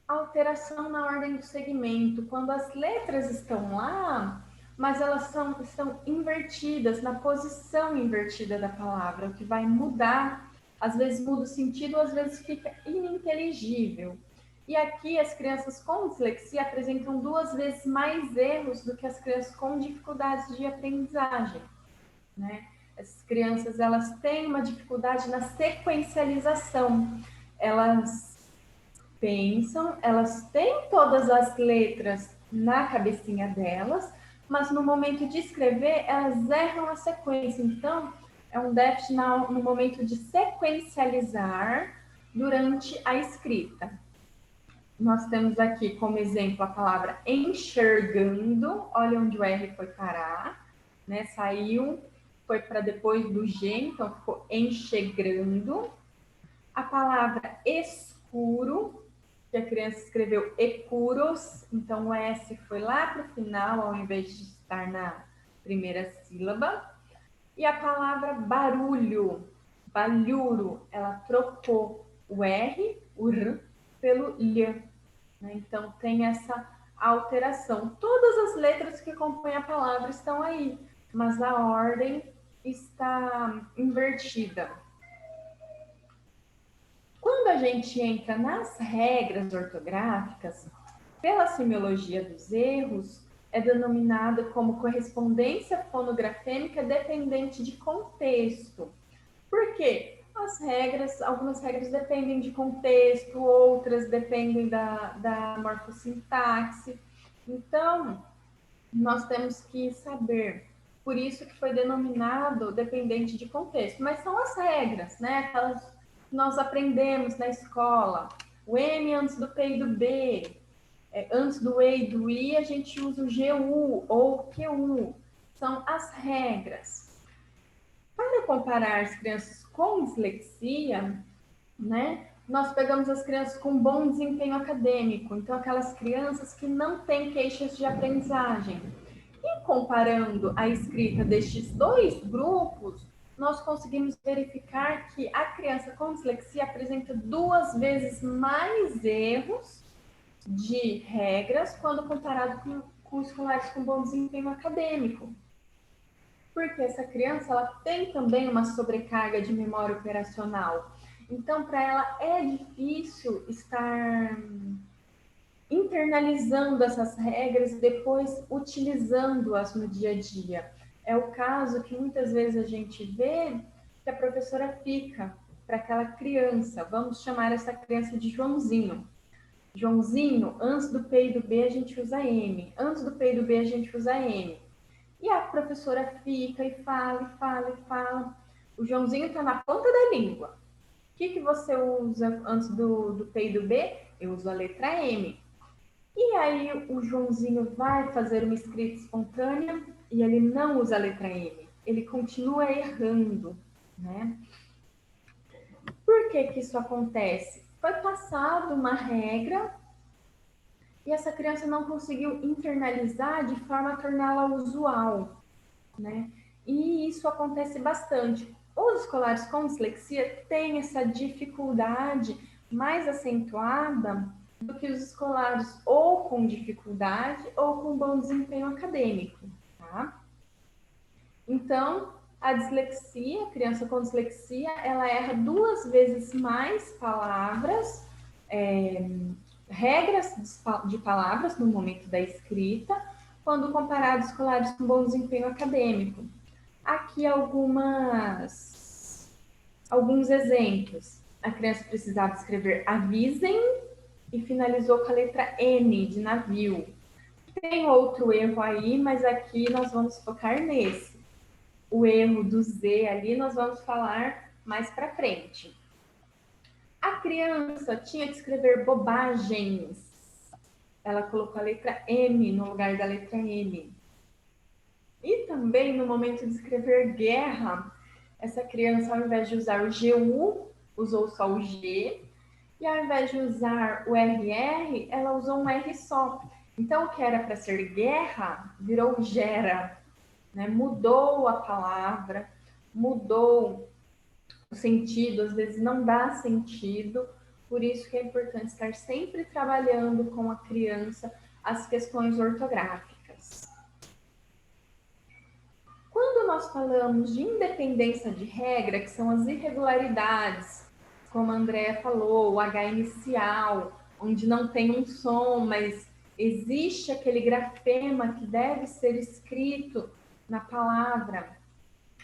Alteração na ordem do segmento, quando as letras estão lá, mas elas estão invertidas, na posição invertida da palavra, o que vai mudar, às vezes muda o sentido, às vezes fica ininteligível. E aqui as crianças com dislexia apresentam 2 vezes mais erros do que as crianças com dificuldades de aprendizagem, né? Essas crianças, elas têm uma dificuldade na sequencialização, elas pensam, elas têm todas as letras na cabecinha delas, mas no momento de escrever, elas erram a sequência. Então, é um déficit no momento de sequencializar durante a escrita. Nós temos aqui como exemplo a palavra enxergando, olha onde o R foi parar, né? Saiu, foi para depois do G, então ficou enxergando. A palavra escuro, que a criança escreveu ecuros, então o S foi lá para o final, ao invés de estar na primeira sílaba. E a palavra barulho, balhuro, ela trocou o R, o R, pelo L. Né? Então tem essa alteração. Todas as letras que compõem a palavra estão aí, mas a ordem está invertida. Quando a gente entra nas regras ortográficas, pela semiologia dos erros, é denominado como correspondência fonografêmica dependente de contexto. Por quê? Algumas regras dependem de contexto, outras dependem da morfossintaxe. Então, nós temos que saber. Por isso que foi denominado dependente de contexto. Mas são as regras, né? Aquelas que nós aprendemos na escola. O M antes do P e do B. Antes do E e do I, a gente usa o GU ou o QU. São as regras. Para comparar as crianças com dislexia, né, nós pegamos as crianças com bom desempenho acadêmico, então aquelas crianças que não têm queixas de aprendizagem. E comparando a escrita destes dois grupos, nós conseguimos verificar que a criança com dislexia apresenta 2 vezes mais erros de regras quando comparado com escolares com bom desempenho acadêmico. Porque essa criança ela tem também uma sobrecarga de memória operacional. Então, para ela é difícil estar internalizando essas regras e depois utilizando-as no dia a dia. É o caso que muitas vezes a gente vê que a professora fica para aquela criança, vamos chamar essa criança de Joãozinho. Joãozinho, antes do P e do B a gente usa M, antes do P e do B a gente usa M. E a professora fica e fala, e fala, e fala. O Joãozinho está na ponta da língua. O que você usa antes do P e do B? Eu uso a letra M. E aí o Joãozinho vai fazer uma escrita espontânea e ele não usa a letra M. Ele continua errando, né? Por que isso acontece? Foi passada uma regra e essa criança não conseguiu internalizar de forma a torná-la usual, né? E isso acontece bastante. Os escolares com dislexia têm essa dificuldade mais acentuada do que os escolares ou com dificuldade ou com bom desempenho acadêmico, tá? Então, a dislexia, a criança com dislexia, ela erra 2 vezes mais palavras, regras de palavras no momento da escrita, quando comparado a escolares com bom desempenho acadêmico. Aqui alguns exemplos. A criança precisava escrever avisem e finalizou com a letra N de navio. Tem outro erro aí, mas aqui nós vamos focar nesse. O erro do Z ali nós vamos falar mais para frente. A criança tinha que escrever bobagens. Ela colocou a letra M no lugar da letra M. E também no momento de escrever guerra, essa criança, ao invés de usar o GU, usou só o G. E ao invés de usar o RR, ela usou um R só. Então, o que era para ser guerra, virou gera. Né? Mudou a palavra, mudou o sentido, às vezes não dá sentido. Por isso que é importante estar sempre trabalhando com a criança as questões ortográficas. Quando nós falamos de independência de regra, que são as irregularidades, como a Andrea falou, o H inicial, onde não tem um som, mas existe aquele grafema que deve ser escrito na palavra.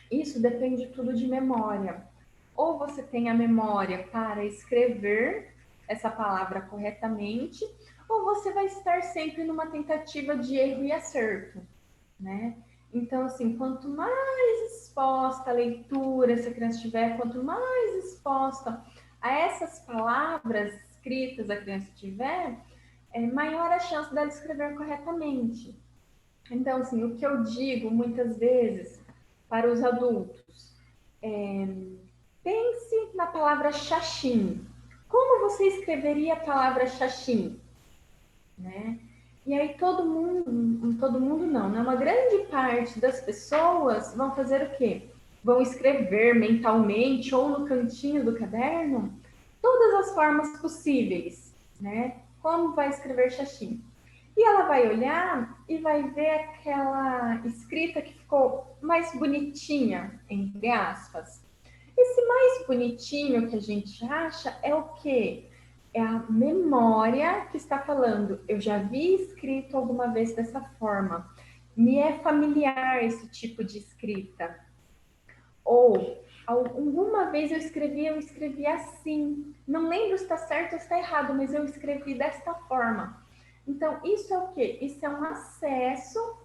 Isso depende tudo de memória. Ou você tem a memória para escrever essa palavra corretamente, ou você vai estar sempre numa tentativa de erro e acerto, né? Então, assim, quanto mais exposta a leitura essa criança estiver, quanto mais exposta a essas palavras escritas a criança tiver, maior a chance dela escrever corretamente. Então, assim, o que eu digo muitas vezes para os adultos, pense na palavra xaxim. Como você escreveria a palavra xaxim? Né? E aí todo mundo não, né? Uma grande parte das pessoas vão fazer o quê? Vão escrever mentalmente ou no cantinho do caderno todas as formas possíveis, né? Como vai escrever xaxim? E ela vai olhar e vai ver aquela escrita que ficou mais bonitinha, entre aspas. Esse mais bonitinho que a gente acha é o quê? é a memória que está falando. Eu já vi escrito alguma vez dessa forma. Me é familiar esse tipo de escrita. Ou alguma vez eu escrevi assim. Não lembro se está certo ou se está errado, mas eu escrevi desta forma. Então, isso é o quê? Isso é um acesso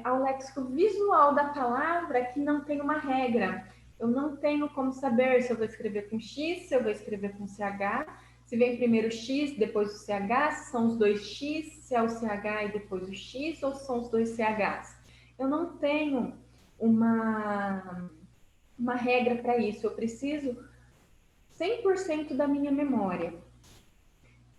ao léxico visual da palavra que não tem uma regra. Eu não tenho como saber se eu vou escrever com X, se eu vou escrever com CH, se vem primeiro o X, depois o CH, se são os dois X, se é o CH e depois o X, ou se são os dois CHs. Eu não tenho uma regra para isso. Eu preciso 100% da minha memória.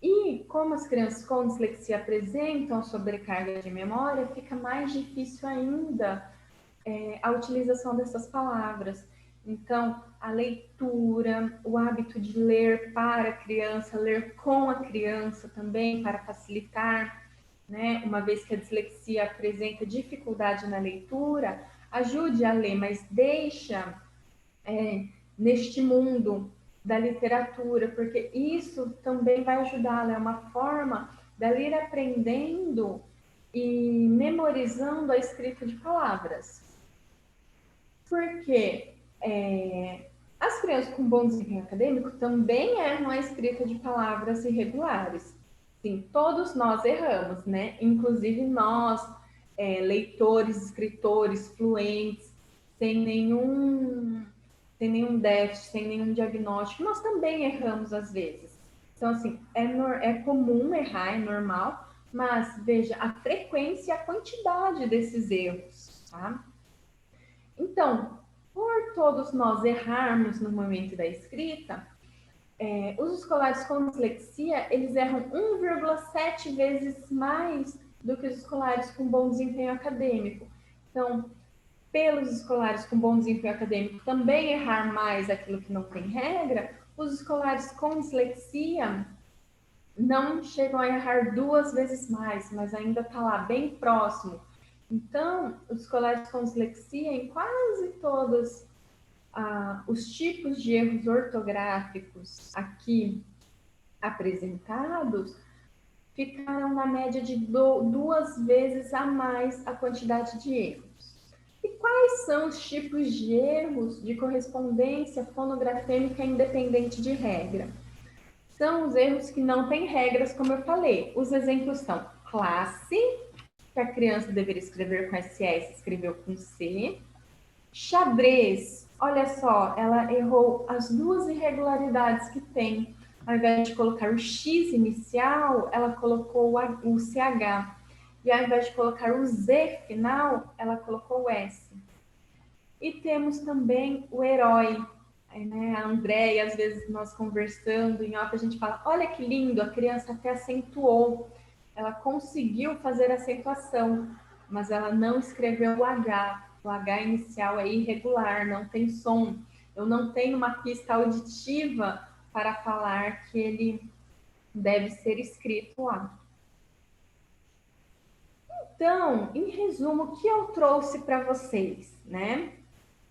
E como as crianças com dislexia apresentam sobrecarga de memória, fica mais difícil ainda a utilização dessas palavras. Então, a leitura, o hábito de ler para a criança, ler com a criança também, para facilitar, né? Uma vez que a dislexia apresenta dificuldade na leitura, ajude a ler, mas deixa neste mundo da literatura, porque isso também vai ajudá-la, é uma forma dela ir aprendendo e memorizando a escrita de palavras. Porque as crianças com bom desempenho acadêmico também erram a escrita de palavras irregulares. Sim, todos nós erramos, né? Inclusive nós, leitores, escritores, fluentes, sem nenhum déficit, sem nenhum diagnóstico, nós também erramos às vezes. Então, assim, é comum errar, é normal, mas veja a frequência e a quantidade desses erros, tá? Então, por todos nós errarmos no momento da escrita, os escolares com dislexia, eles erram 1,7 vezes mais do que os escolares com bom desempenho acadêmico. Então, pelos escolares com bom desempenho acadêmico também errar mais aquilo que não tem regra, os escolares com dislexia não chegam a errar 2 vezes mais, mas ainda está lá bem próximo. Então, os escolares com dislexia, em quase todos os tipos de erros ortográficos aqui apresentados, ficaram na média de 2 vezes a mais a quantidade de erros. E quais são os tipos de erros de correspondência fonografêmica independente de regra? São os erros que não têm regras, como eu falei. Os exemplos são classe, que a criança deveria escrever com SS, escreveu com C. Xadrez, olha só, ela errou as 2 irregularidades que tem. Ao invés de colocar o X inicial, ela colocou o CH. E ao invés de colocar o Z final, ela colocou o S. E temos também o herói, né? A Andréia, às vezes nós conversando em off, a gente fala, olha que lindo, a criança até acentuou, ela conseguiu fazer acentuação, mas ela não escreveu o H inicial é irregular, não tem som, eu não tenho uma pista auditiva para falar que ele deve ser escrito lá. Então, em resumo, o que eu trouxe para vocês, né?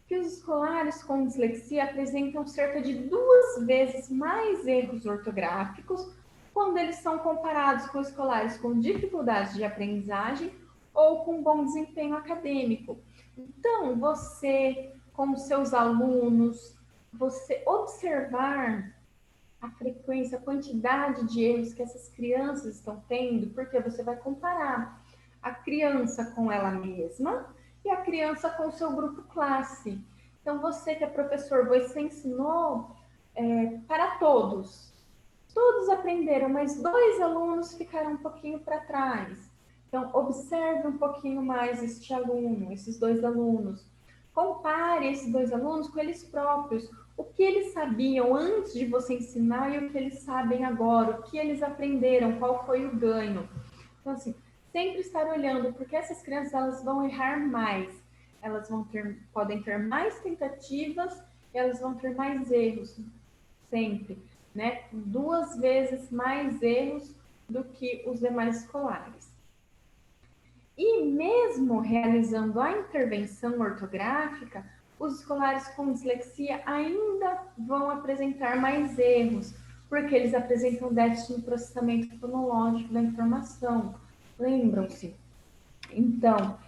Que os escolares com dislexia apresentam cerca de 2 vezes mais erros ortográficos quando eles são comparados com escolares com dificuldades de aprendizagem ou com bom desempenho acadêmico. Então, você, com os seus alunos, você observar a frequência, a quantidade de erros que essas crianças estão tendo, porque você vai comparar a criança com ela mesma e a criança com o seu grupo classe. Então, você que é professor, você ensinou para todos. Todos aprenderam, mas 2 alunos ficaram um pouquinho para trás. Então, observe um pouquinho mais este aluno, esses 2 alunos. Compare esses 2 alunos com eles próprios. O que eles sabiam antes de você ensinar e o que eles sabem agora, o que eles aprenderam, qual foi o ganho. Então, assim, sempre estar olhando, porque essas crianças elas vão errar mais, elas podem ter mais tentativas, e elas vão ter mais erros, sempre, né? 2 vezes mais erros do que os demais escolares. E mesmo realizando a intervenção ortográfica, os escolares com dislexia ainda vão apresentar mais erros, porque eles apresentam déficit no processamento fonológico da informação. Lembram-se? Então,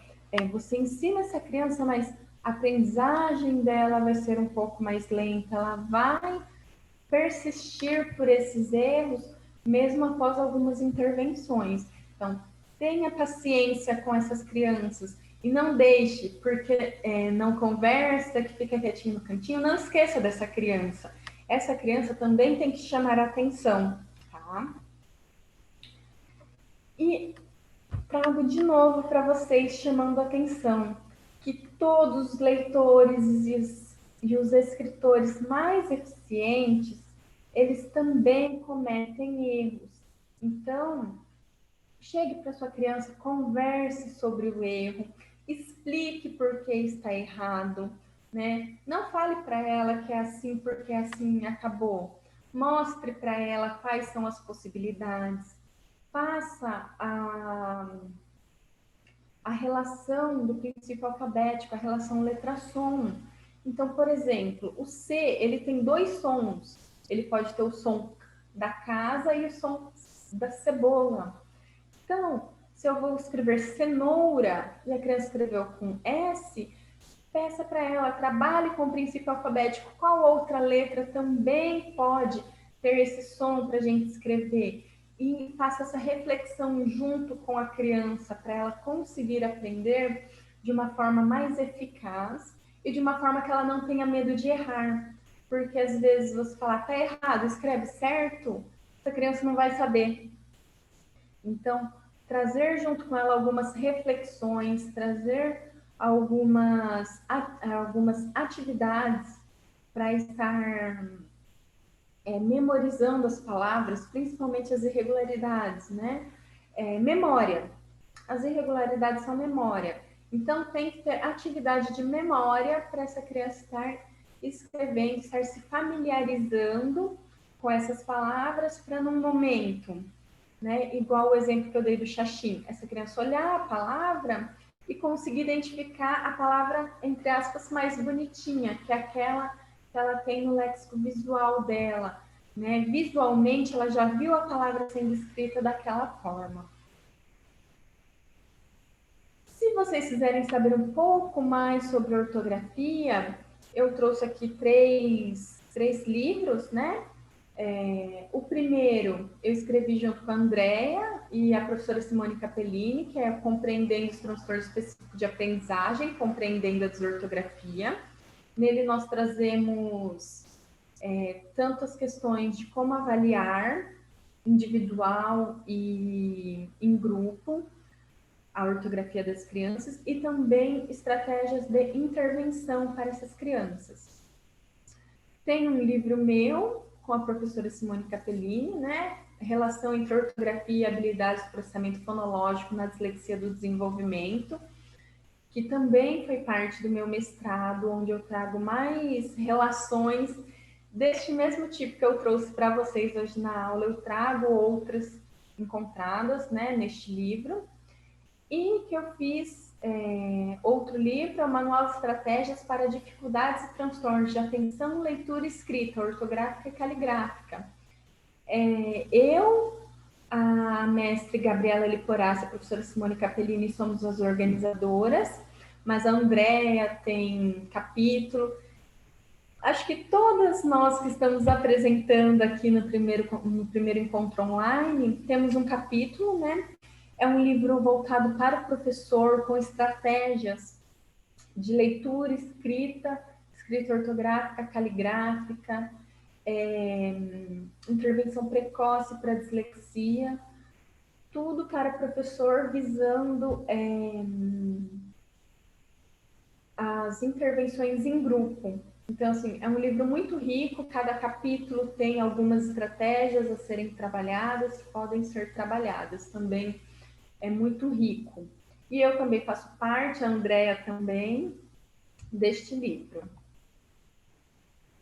você ensina essa criança, mas a aprendizagem dela vai ser um pouco mais lenta, ela vai persistir por esses erros, mesmo após algumas intervenções. Então, tenha paciência com essas crianças e não deixe, porque não conversa, que fica quietinho no cantinho, não esqueça dessa criança. Essa criança também tem que chamar a atenção, tá? E trago de novo para vocês, chamando a atenção, que todos os leitores e os escritores mais eficientes, eles também cometem erros. Então, chegue para sua criança, converse sobre o erro, explique por que está errado, né? Não fale para ela que é assim porque assim acabou. Mostre para ela quais são as possibilidades. Faça a relação do princípio alfabético, a relação letra-som. Então, por exemplo, o C, ele tem dois sons. Ele pode ter o som da casa e o som da cebola. Então, se eu vou escrever cenoura e a criança escreveu com S, peça para ela, trabalhe com o princípio alfabético. Qual outra letra também pode ter esse som para a gente escrever? E faça essa reflexão junto com a criança para ela conseguir aprender de uma forma mais eficaz e de uma forma que ela não tenha medo de errar. Porque às vezes você fala, tá errado, escreve certo, essa criança não vai saber. Então, trazer junto com ela algumas reflexões, trazer algumas atividades para estar memorizando as palavras, principalmente as irregularidades, né? Memória. As irregularidades são memória. Então, tem que ter atividade de memória para essa criança estar escrevendo, estar se familiarizando com essas palavras para num momento, né? Igual o exemplo que eu dei do xaxim. Essa criança olhar a palavra e conseguir identificar a palavra, entre aspas, mais bonitinha, que é aquela que ela tem no léxico visual dela, né? Visualmente, ela já viu a palavra sendo escrita daquela forma. Se vocês quiserem saber um pouco mais sobre ortografia, eu trouxe aqui três livros, né? O primeiro eu escrevi junto com a Andrea e a professora Simone Capellini, que é Compreendendo os Transtornos Específicos de Aprendizagem, Compreendendo a Desortografia. Nele nós trazemos tanto as questões de como avaliar individual e em grupo a ortografia das crianças e também estratégias de intervenção para essas crianças. Tem um livro meu com a professora Simone Capellini, né? Relação entre ortografia e habilidades de processamento fonológico na dislexia do desenvolvimento, que também foi parte do meu mestrado, onde eu trago mais relações deste mesmo tipo que eu trouxe para vocês hoje na aula. Eu trago outras encontradas, né, neste livro. E que eu fiz outro livro, é o Manual de Estratégias para Dificuldades e Transtornos de Atenção, Leitura e Escrita, Ortográfica e Caligráfica. Eu, a mestre Gabriela Liporace, a professora Simone Capellini, somos as organizadoras, mas a Andrea tem capítulo. Acho que todas nós que estamos apresentando aqui no primeiro encontro online, temos um capítulo, né? É um livro voltado para o professor, com estratégias de leitura, escrita ortográfica, caligráfica, intervenção precoce para dislexia, tudo para professor visando as intervenções em grupo. Então, assim, é um livro muito rico, cada capítulo tem algumas estratégias a serem trabalhadas, que podem ser trabalhadas também. É muito rico. E eu também faço parte, a Andrea também, deste livro.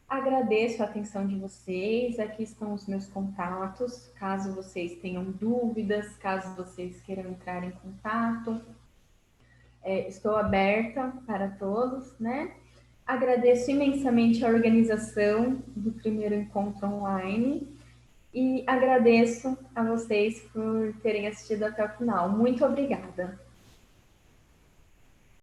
Agradeço a atenção de vocês, aqui estão os meus contatos, caso vocês tenham dúvidas, caso vocês queiram entrar em contato. Estou aberta para todos, né? Agradeço imensamente a organização do primeiro encontro online E agradeço a vocês por terem assistido até o final. Muito obrigada.